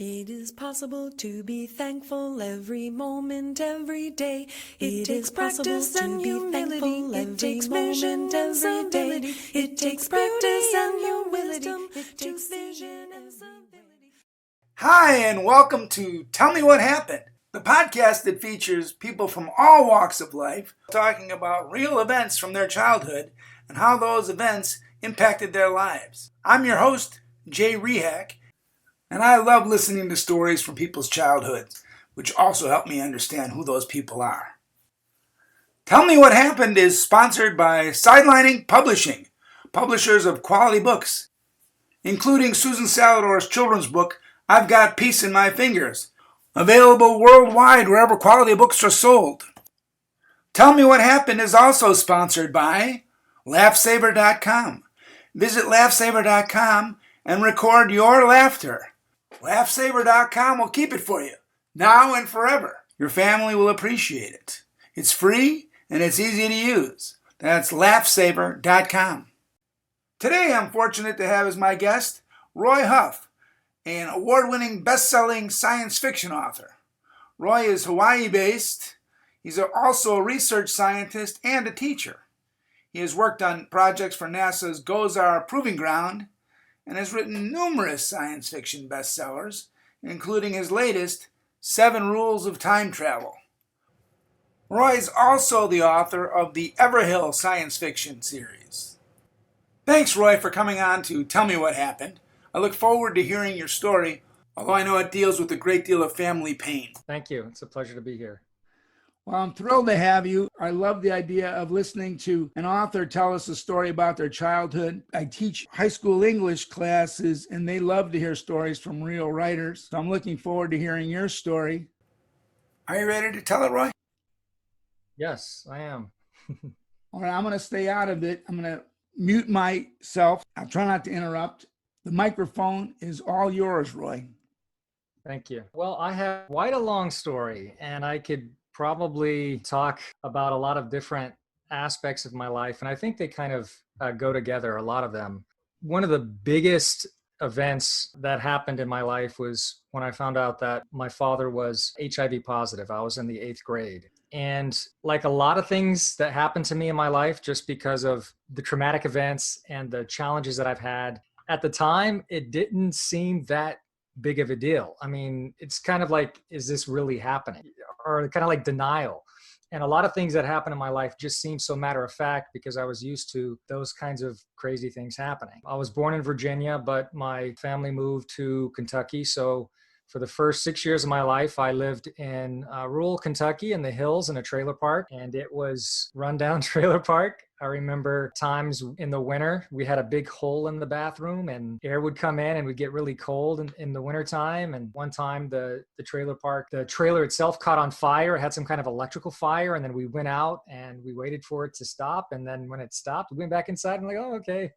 It is possible to be thankful every moment, every day. It takes practice and humility. It takes vision and stability. It takes practice and humility. It takes vision and stability. Hi, and welcome to Tell Me What Happened, the podcast that features people from all walks of life talking about real events from their childhood and how those events impacted their lives. I'm your host, Jay Rehak, and I love listening to stories from people's childhoods, which also help me understand who those people are. Tell Me What Happened is sponsored by Sidelining Publishing, publishers of quality books, including Susan Salidor's children's book, I've Got Peace in My Fingers, available worldwide wherever quality books are sold. Tell Me What Happened is also sponsored by LaughSaver.com. Visit LaughSaver.com and record your laughter. LaughSaver.com will keep it for you, now and forever. Your family will appreciate it. It's free and it's easy to use. That's LaughSaver.com. Today I'm fortunate to have as my guest Roy Huff, an award-winning best-selling science fiction author. Roy is Hawaii-based. He's also a research scientist and a teacher. He has worked on projects for NASA's Gozar Proving Ground and has written numerous science fiction bestsellers, including his latest, 7 Rules of Time Travel. Roy is also the author of the Everville science fiction series. Thanks, Roy, for coming on to Tell Me What Happened. I look forward to hearing your story, although I know it deals with a great deal of family pain. Thank you. It's a pleasure to be here. Well, I'm thrilled to have you. I love the idea of listening to an author tell us a story about their childhood. I teach high school English classes, and they love to hear stories from real writers. So I'm looking forward to hearing your story. Are you ready to tell it, Roy? Yes, I am. All right, I'm going to stay out of it. I'm going to mute myself. I'll try not to interrupt. The microphone is all yours, Roy. Thank you. Well, I have quite a long story, and I could probably talk about a lot of different aspects of my life, and I think they kind of go together, a lot of them. One of the biggest events that happened in my life was when I found out that my father was HIV positive. I was in the 8th grade. And like a lot of things that happened to me in my life, just because of the traumatic events and the challenges that I've had, at the time, it didn't seem that big of a deal. I mean, it's kind of like, is this really happening? Or kind of like denial. And a lot of things that happened in my life just seemed so matter of fact because I was used to those kinds of crazy things happening. I was born in Virginia, but my family moved to Kentucky. So for the first 6 years of my life, I lived in rural Kentucky in the hills in a trailer park, and it was rundown trailer park. I remember times in the winter, we had a big hole in the bathroom and air would come in and we'd get really cold in the wintertime. And one time the trailer park, the trailer itself caught on fire. It had some kind of electrical fire. And then we went out and we waited for it to stop. And then when it stopped, we went back inside and like, oh, okay,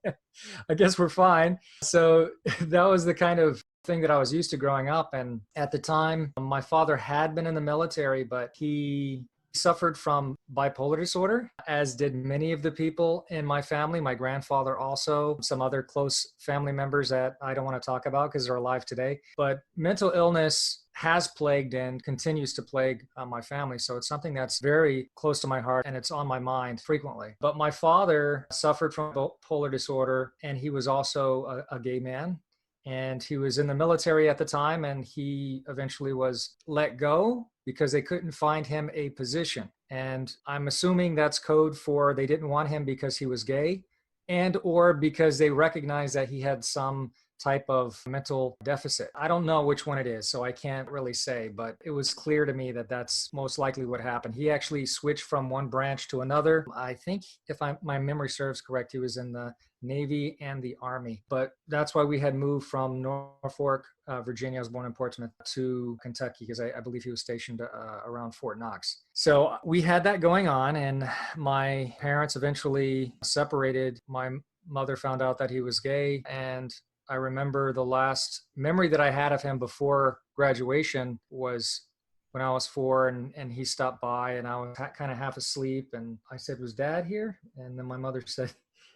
I guess we're fine. So that was the kind of thing that I was used to growing up. And at the time, my father had been in the military, but he suffered from bipolar disorder, as did many of the people in my family. My grandfather also, some other close family members that I don't want to talk about because they're alive today. But mental illness has plagued and continues to plague my family. So it's something that's very close to my heart and it's on my mind frequently. But my father suffered from bipolar disorder, and he was also a gay man. And he was in the military at the time, and he eventually was let go because they couldn't find him a position. And I'm assuming that's code for they didn't want him because he was gay and or because they recognized that he had some type of mental deficit. I don't know which one it is, so I can't really say, but it was clear to me that that's most likely what happened. He actually switched from one branch to another. I think if my memory serves correct, he was in the Navy and the Army, but that's why we had moved from Norfolk, Virginia. I was born in Portsmouth, to Kentucky because I believe he was stationed around Fort Knox. So we had that going on, and my parents eventually separated. My mother found out that he was gay, and I remember the last memory that I had of him before graduation was when I was 4 and he stopped by and I was kind of half asleep and I said, "Was Dad here?" And then my mother said,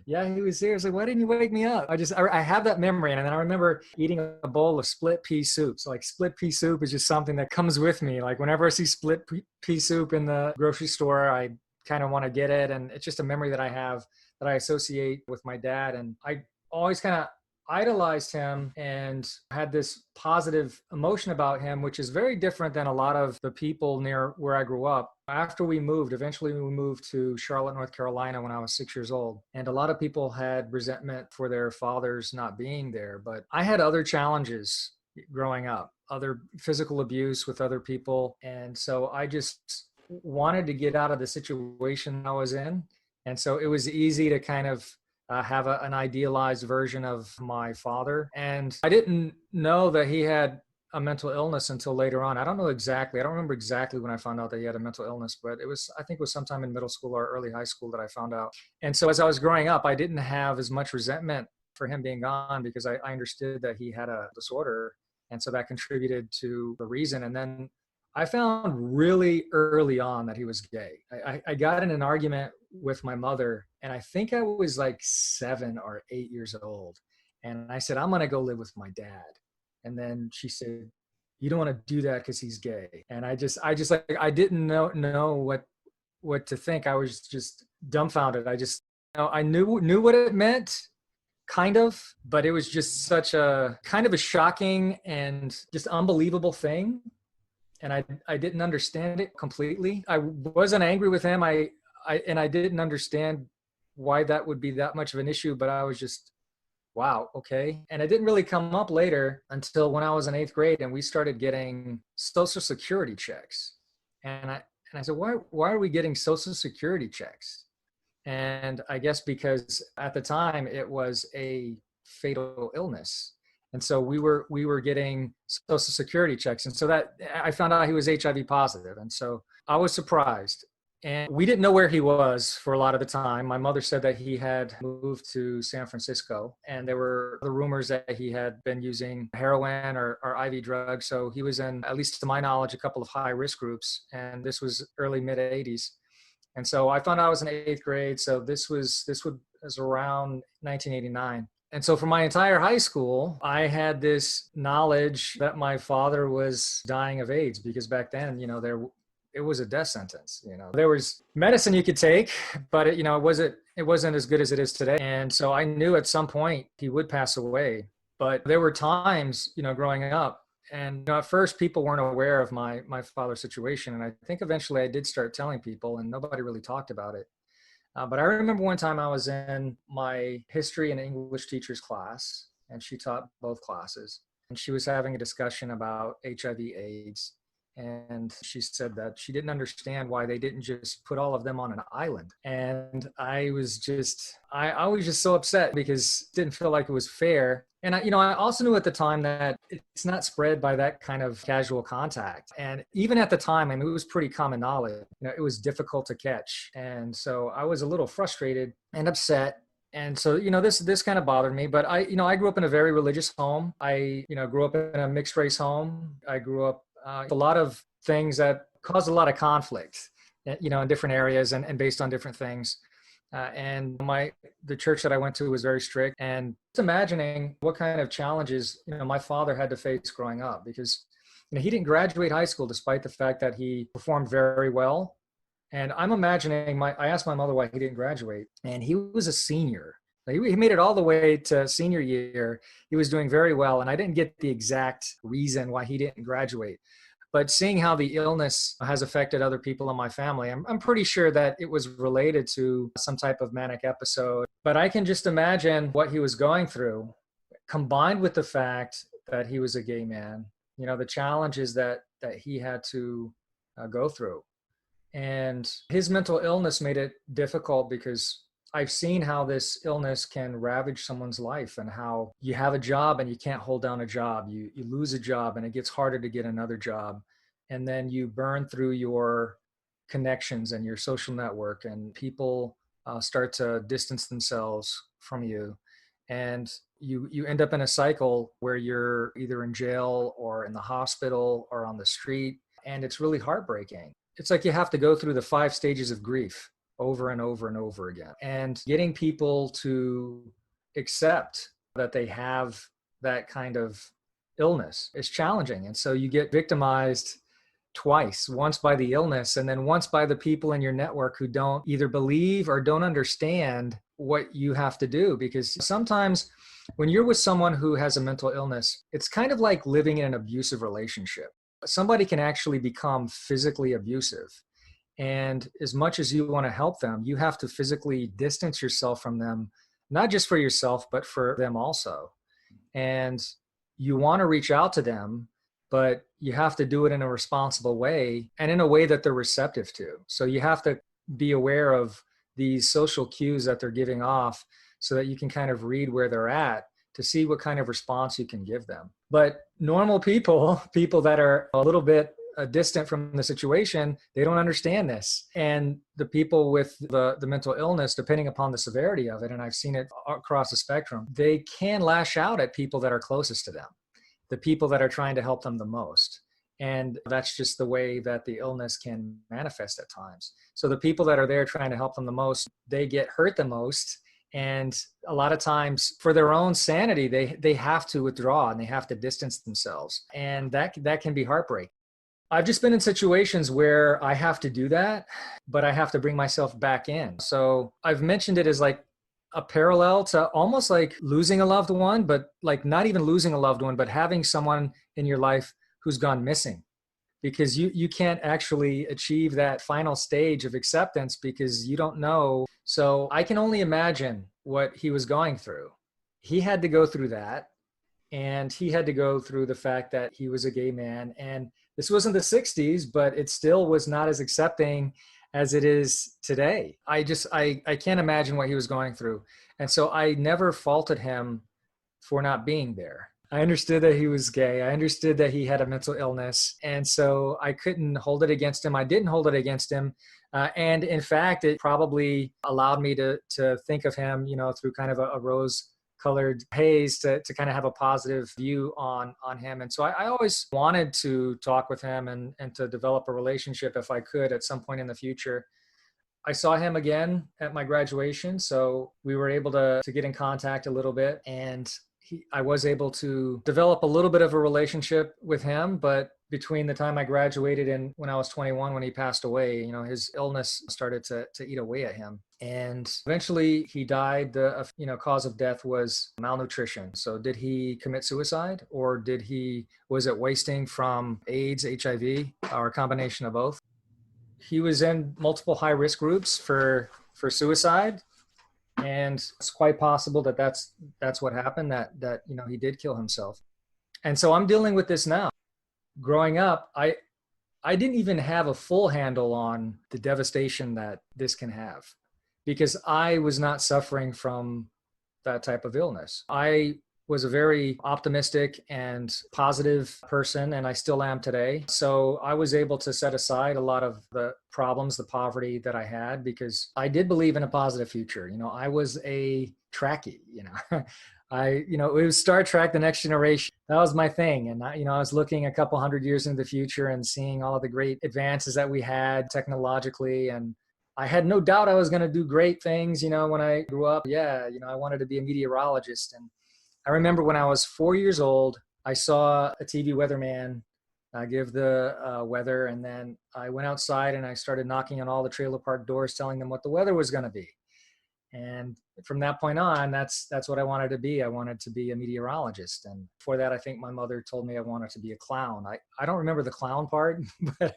Yeah, he was seriously, why didn't you wake me up? I have that memory. And then I remember eating a bowl of split pea soup. So like split pea soup is just something that comes with me. Like whenever I see split pea soup in the grocery store, I kind of want to get it. And it's just a memory that I have that I associate with my dad. And I always kind of idolized him and had this positive emotion about him, which is very different than a lot of the people near where I grew up. After we moved, eventually we moved to Charlotte, North Carolina when I was 6 years old. And a lot of people had resentment for their fathers not being there. But I had other challenges growing up, other physical abuse with other people. And so I just wanted to get out of the situation I was in. And so it was easy to kind of have an idealized version of my father. And I didn't know that he had a mental illness until later on. I don't remember exactly when I found out that he had a mental illness, but I think it was sometime in middle school or early high school that I found out. And so as I was growing up, I didn't have as much resentment for him being gone because I understood that he had a disorder. And so that contributed to the reason. And then I found really early on that he was gay. I got in an argument with my mother, and I think I was like 7 or 8 years old. And I said, I'm going to go live with my dad. And then she said, you don't want to do that because he's gay. And I didn't know what to think. I was just dumbfounded. I knew what it meant, kind of, but it was just such a kind of a shocking and just unbelievable thing. And I didn't understand it completely. I wasn't angry with him. I didn't understand why that would be that much of an issue, but I was just, wow, okay. And it didn't really come up later until when I was in 8th grade and we started getting Social Security checks. And I said, why are we getting Social Security checks? And I guess because at the time it was a fatal illness. And so we were getting Social Security checks. And so that I found out he was HIV positive. And so I was surprised. And we didn't know where he was for a lot of the time. My mother said that he had moved to San Francisco, and there were the rumors that he had been using heroin or IV drugs. So he was in, at least to my knowledge, a couple of high risk groups. And this was early mid 80s. And so I found out I was in 8th grade. So this was around 1989. And so for my entire high school, I had this knowledge that my father was dying of AIDS, because back then, it was a death sentence. There was medicine you could take, but it wasn't as good as it is today. And so I knew at some point he would pass away. But there were times, growing up, and at first people weren't aware of my father's situation. And I think eventually I did start telling people, and nobody really talked about it. But I remember one time I was in my history and English teacher's class, and she taught both classes. And she was having a discussion about HIV/AIDS. And she said that she didn't understand why they didn't just put all of them on an island. And I was just so upset because it didn't feel like it was fair. And I also knew at the time that it's not spread by that kind of casual contact. And even at the time, it was pretty common knowledge. It was difficult to catch. And so I was a little frustrated and upset. And so, this kind of bothered me, but I grew up in a very religious home. I, grew up in a mixed race home. I grew up a lot of things that caused a lot of conflict, in different areas and based on different things. And the church that I went to was very strict. And just imagining what kind of challenges, my father had to face growing up, because, he didn't graduate high school despite the fact that he performed very well. And I'm imagining I asked my mother why he didn't graduate, and he was a senior. He made it all the way to senior year. He was doing very well. And I didn't get the exact reason why he didn't graduate. But seeing how the illness has affected other people in my family, I'm pretty sure that it was related to some type of manic episode. But I can just imagine what he was going through, combined with the fact that he was a gay man, the challenges that he had to go through. And his mental illness made it difficult because I've seen how this illness can ravage someone's life, and how you have a job and you can't hold down a job. You lose a job and it gets harder to get another job. And then you burn through your connections and your social network, and people start to distance themselves from you. And you end up in a cycle where you're either in jail or in the hospital or on the street. And it's really heartbreaking. It's like you have to go through the 5 stages of grief. over and over and over again. And getting people to accept that they have that kind of illness is challenging. And so you get victimized twice, once by the illness and then once by the people in your network who don't either believe or don't understand what you have to do. Because sometimes when you're with someone who has a mental illness, it's kind of like living in an abusive relationship. Somebody can actually become physically abusive. And as much as you want to help them, you have to physically distance yourself from them, not just for yourself, but for them also. And you want to reach out to them, but you have to do it in a responsible way and in a way that they're receptive to. So you have to be aware of these social cues that they're giving off so that you can kind of read where they're at to see what kind of response you can give them. But normal people, people that are a little bit distant from the situation, they don't understand this. And the people with the mental illness, depending upon the severity of it, and I've seen it across the spectrum, they can lash out at people that are closest to them, the people that are trying to help them the most. And that's just the way that the illness can manifest at times. So the people that are there trying to help them the most, they get hurt the most. And a lot of times for their own sanity, they have to withdraw and they have to distance themselves. And that can be heartbreaking. I've just been in situations where I have to do that, but I have to bring myself back in. So I've mentioned it as like a parallel to almost like losing a loved one, but like not even losing a loved one, but having someone in your life who's gone missing, because you can't actually achieve that final stage of acceptance because you don't know. So I can only imagine what he was going through. He had to go through that. And he had to go through the fact that he was a gay man. And this wasn't the 60s, but it still was not as accepting as it is today. I can't imagine what he was going through. And so I never faulted him for not being there. I understood that he was gay. I understood that he had a mental illness. And so I couldn't hold it against him. I didn't hold it against him. And in fact, it probably allowed me to think of him, through kind of a rose-colored haze to kind of have a positive view on him. And so I always wanted to talk with him and to develop a relationship if I could at some point in the future. I saw him again at my graduation. So we were able to get in contact a little bit, and I was able to develop a little bit of a relationship with him. But between the time I graduated and when I was 21, when he passed away, his illness started to eat away at him. And eventually he died. The cause of death was malnutrition. So did he commit suicide, or was it wasting from AIDS, HIV, or a combination of both? He was in multiple high-risk groups for suicide. And it's quite possible that that's what happened, that he did kill himself. And so I'm dealing with this now. Growing up, I didn't even have a full handle on the devastation that this can have, because I was not suffering from that type of illness. I was a very optimistic and positive person, and I still am today. So I was able to set aside a lot of the problems, the poverty that I had, because I did believe in a positive future. I was a Trekkie, it was Star Trek: The Next Generation. That was my thing. And I was looking a couple hundred years into the future and seeing all of the great advances that we had technologically. And I had no doubt I was going to do great things, when I grew up. Yeah, I wanted to be a meteorologist. And I remember when I was 4 years old, I saw a TV weatherman give the weather. And then I went outside and I started knocking on all the trailer park doors, telling them what the weather was going to be. And from that point on, that's what I wanted to be. I wanted to be a meteorologist. And before that, I think my mother told me I wanted to be a clown. I don't remember the clown part, but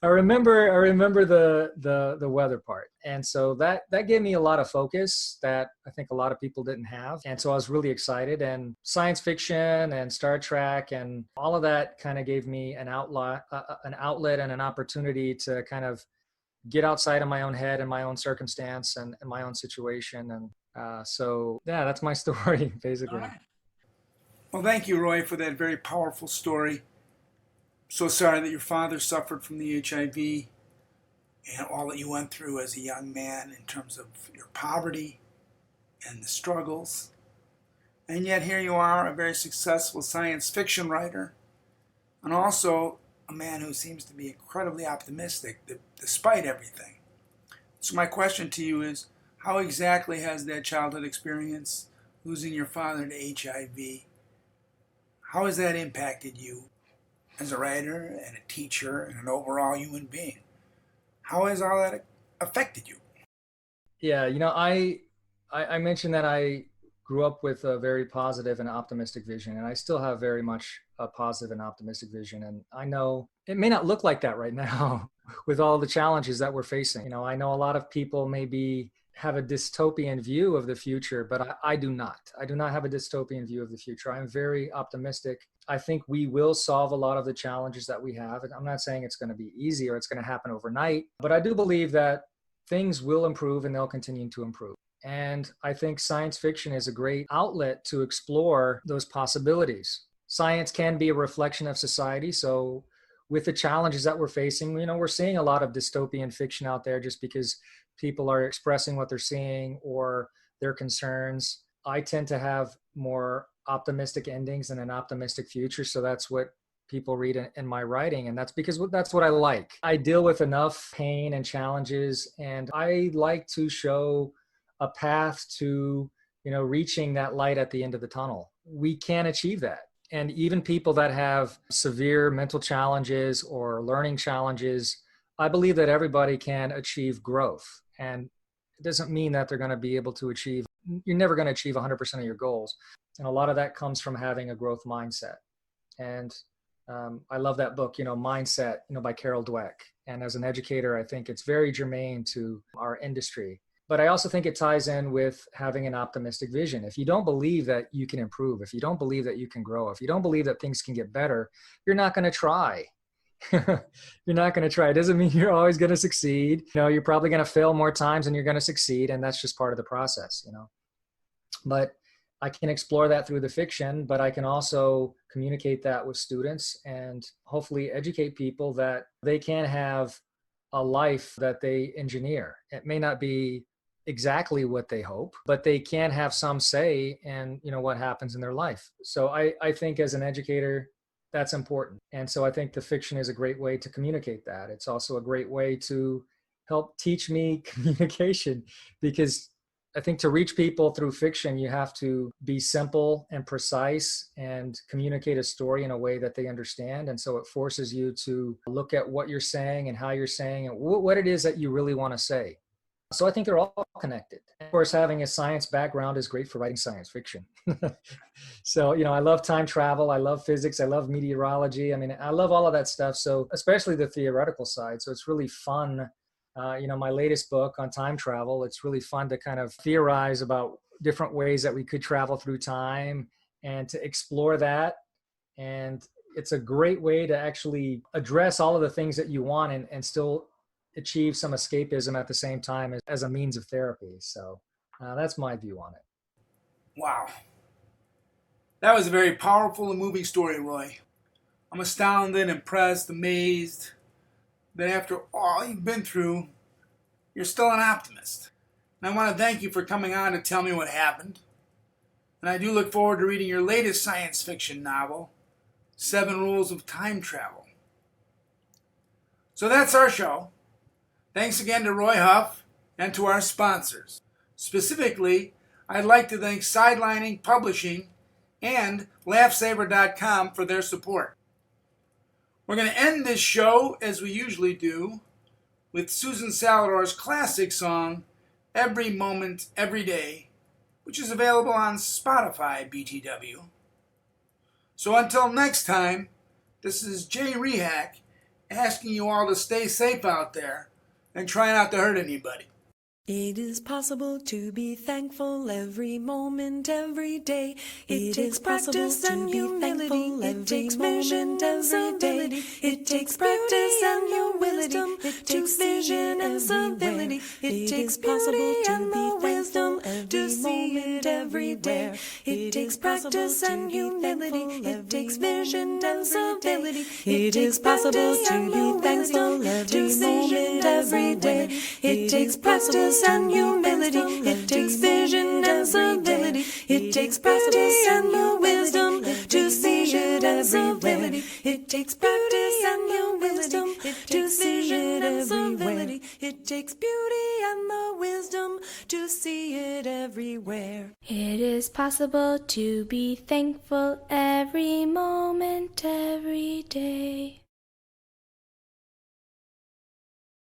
I remember the weather part. And so that gave me a lot of focus that I think a lot of people didn't have. And so I was really excited. And science fiction and Star Trek and all of that kind of gave me an outlet and an opportunity to kind of get outside of my own head and my own circumstance and my own situation. And so, yeah, that's my story, basically. All right. Well, thank you, Roy, for that very powerful story. So sorry that your father suffered from the HIV and all that you went through as a young man in terms of your poverty and the struggles. And yet here you are, a very successful science fiction writer, and also a man who seems to be incredibly optimistic despite everything. So my question to you is, how exactly has that childhood experience, losing your father to HIV, how has that impacted you as a writer and a teacher and an overall human being? How has all that affected you? Yeah, I mentioned that I grew up with a very positive and optimistic vision, and I still have very much a positive and optimistic vision. And I know it may not look like that right now with all the challenges that we're facing. I know a lot of people maybe have a dystopian view of the future, but I do not. I do not have a dystopian view of the future. I'm very optimistic. I think we will solve a lot of the challenges that we have. And I'm not saying it's going to be easy or it's going to happen overnight, but I do believe that things will improve and they'll continue to improve. And I think science fiction is a great outlet to explore those possibilities. Science can be a reflection of society. So with the challenges that we're facing, we're seeing a lot of dystopian fiction out there just because people are expressing what they're seeing or their concerns. I tend to have more optimistic endings and an optimistic future. So that's what people read in my writing, and that's because that's what I like. I deal with enough pain and challenges, and I like to show a path to reaching that light at the end of the tunnel. We can achieve that, and even people that have severe mental challenges or learning challenges, I believe that everybody can achieve growth. And it doesn't mean that they're going to be able to achieve, you're never going to achieve 100% of your goals, and a lot of that comes from having a growth mindset. And I love that book, Mindset, by Carol Dweck. And as an educator, I think it's very germane to our industry. But I also think it ties in with having an optimistic vision. If you don't believe that you can improve, if you don't believe that you can grow, if you don't believe that things can get better, you're not going to try. You're not going to try. It doesn't mean you're always going to succeed. You're probably going to fail more times than you're going to succeed. And that's just part of the process, But I can explore that through the fiction, but I can also communicate that with students and hopefully educate people that they can have a life that they engineer. It may not be exactly what they hope, but they can have some say in, what happens in their life. So I think as an educator, that's important. And so I think the fiction is a great way to communicate that. It's also a great way to help teach me communication, because I think to reach people through fiction, you have to be simple and precise and communicate a story in a way that they understand. And so it forces you to look at what you're saying and how you're saying and what it is that you really want to say. So I think they're all connected. Of course, having a science background is great for writing science fiction. So, I love time travel. I love physics. I love meteorology. I love all of that stuff. So especially the theoretical side. So it's really fun. My latest book on time travel, it's really fun to kind of theorize about different ways that we could travel through time and to explore that. And it's a great way to actually address all of the things that you want and still achieve some escapism at the same time as a means of therapy. So that's my view on it. Wow. That was a very powerful and moving story, Roy. I'm astounded, impressed, amazed that after all you've been through, you're still an optimist. And I want to thank you for coming on to tell me what happened. And I do look forward to reading your latest science fiction novel, 7 Rules of Time Travel. So that's our show. Thanks again to Roy Huff and to our sponsors. Specifically, I'd like to thank Sidelining Publishing and LaughSaver.com for their support. We're going to end this show, as we usually do, with Susan Salidor's classic song, Every Moment, Every Day, which is available on Spotify, BTW. So until next time, this is Jay Rehack asking you all to stay safe out there and try not to hurt anybody. It is possible to be thankful every moment, every day. It takes practice and humility. It takes vision every day. It takes practice and humility. It takes vision and ability. It takes possible to be wisdom to see it everywhere. It takes practice and humility. It takes vision and ability. It is possible to be thankful every moment, every day. It takes practice and humility. It takes vision and ability. It takes practice and wisdom to see it everywhere. It takes practice and wisdom to see it everywhere. It takes beauty and the wisdom to see it everywhere. It is possible to be thankful every moment, every day.